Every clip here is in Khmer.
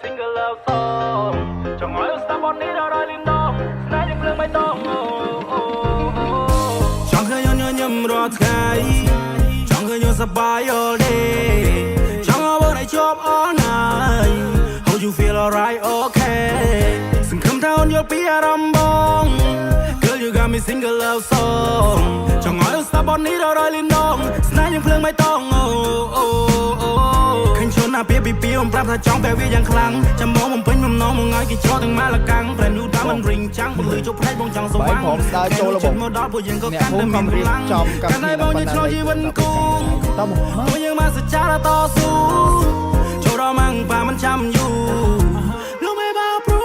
single love song ចង់ឲ្យស្ដាប់បទនេះដល់រយលីនដងស្នេហ៍យើងភ្លើងបៃតងចង់ឃើញញញឹមរាល់ថ្ងៃចង់ឃើញសប្បាយ all day ចង់ឲ្យបានជាប់ all night How you feel alright okay សង្ឃឹមថាអូនយល់ពីអារម្មណ៍បង Girl you got me single love song ចង់ឲ្យស្ដាប់បទនេះដល់រយលីនដងស្នេហ៍យើងភ្លើងបៃតងឃើញឈុនណាពីពីអំប្រាប់ថាចង់តែវាយ៉ាងខ្លាំងចាំមកបំពេញបំណងមកឲ្យគេចោលទាំងម៉ាលកាំងប្រែនូតាមមិនរិញចាំងពលឺជប់ផ្នែកបងចង់ស្វាងខ្ញុំដើរចូលរបស់មកដល់ពួកយើងក៏កាន់តែមានកម្លាំងកាន់តែបងយើងឆ្លងជីវិតគូពួកយើងមកសច្ចាតស៊ូចូលដល់ម៉ាំងប៉ាមិនចាំយូរលោកមេបាព្រូ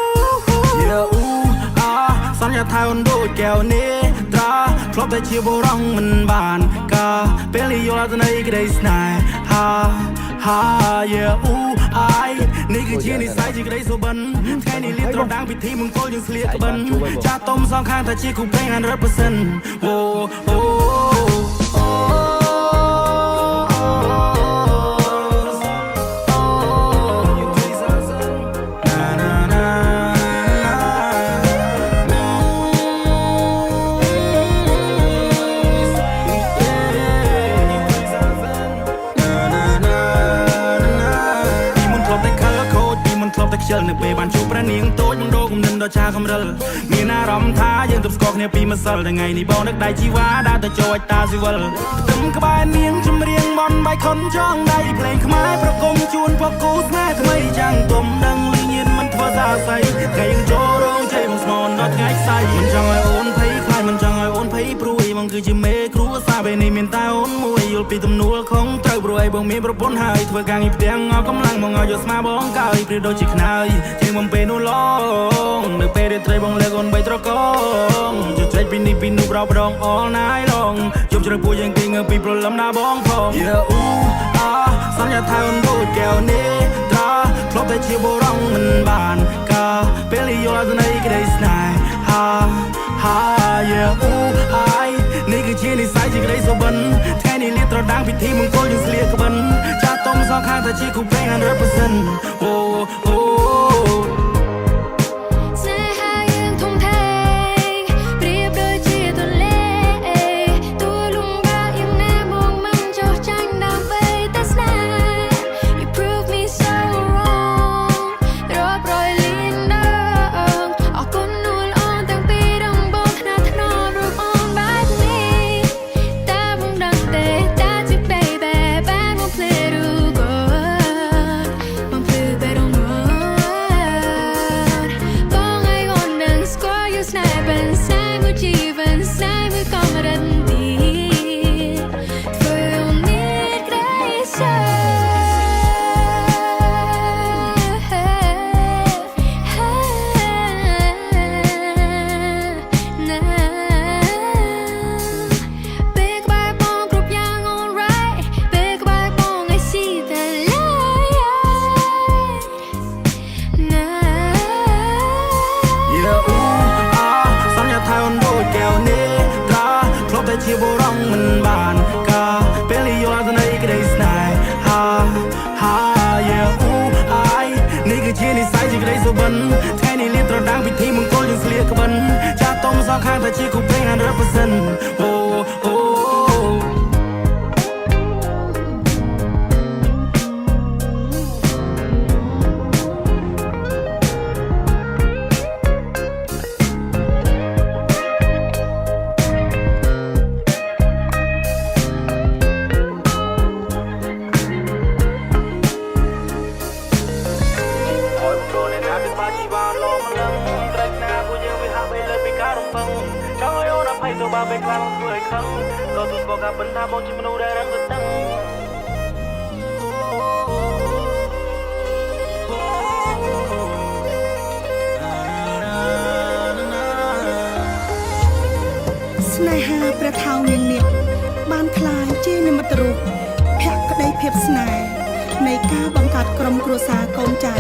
សន្យាថាអូនដូចកែវនេះត្រាធ្លាប់តែជាបុរសមិនបានកាពេលយល់ទៅនៃក្តីស្នេហាyeah ooh I នេះគឺជានិស្ស័យជាក្តីសុបិនថ្ងៃនេះលាត្រដាងពិធីមង្គលយើងស្លៀកក្បិនចាស់ទុំសងខាងថាជាគូព្រេង 100% ohខ្ជិលនៅពេលបានជួបព្រះនាងតូចមកដូរគំនិតដល់ចាកំរិលមានអារម្មណ៍ថាយើងទប់ស្គាល់គ្នាពីម្សិលថ្ងៃនេះបងនឹកដៃជីវ៉ាដើរទៅចូលតាស៊ីវិលផ្ទឹមក្បែរនាងចម្រៀងបនបាយខុនចងដៃភ្លេងខ្មែរប្រគំជូនពកគូស្នេហ៍ថ្មីចាំងទុំដឹងលីញៀនមិនធ្វើសាស័យថ្ងៃយើងចូលរោងជ័យមកស្មនដល់ថ្ងៃស្អែកមិនចង់ឲ្យអូនភ័យខ្លាចមិនចង់ឲ្យអូនភ័យព្រួយបងគឺជាមេគ្រួសារពេលនេះមានតែអូនមួយយល់ពីទំនួលខំត្រូវព្រួយបងមានប្រពន្ធហើយធ្វើការងារផ្ទាំងអស់កម្លាំងមកឲ្យយកស្មាបងកើយព្រាដូចជាខ្នើយជាងបំពេនោះឡងនៅពេលរាត្រីបងលើកអូនបីត្រកងជិះចេញពីនេះពីនោះប្រោបដង all night long ជប់ជ្រៅពួកយើងគេងើពីព្រលឹមណាបងផង yeah ooh សន្យាថាអូនដូចកែវនេះត្រាធ្លាប់តែជាបុរសមិនបានកាពេលយល់ទៅនៃក្តីស្នេហា yeah ooh I នេះគឺជានិស្ស័យជាក្តីសុបិនថ្ងៃនេះលាត្រដាងពិធីមង្គលយើងស្លៀកក្បិនចាស់ទុំសងខាងថាជាគូព្រេង 100% ohជាបុរសមិនបានកាពេលយល់ទៅនៃក្តីស្នេហា yeah ooh I នេះគឺជានិស្ស័យជាក្តីសុបិនថ្ងៃនេះលាត្រដាងពិធីមង្គលយើងស្លៀកក្បិនចាស់ទុំសងខាងថាជាគូព្រេង 100% oh ba bên cạnh người khăn rồi tôi có gặp bên tham môn chỉ mình đang rất tăng ស្នេហាព្រះថោងនាងនេះបានคลายជានិមិត្តរូបភក្តីភាពស្នេហ៍នៃការបង្កើតក្រុមគ្រួសារកូនចៅ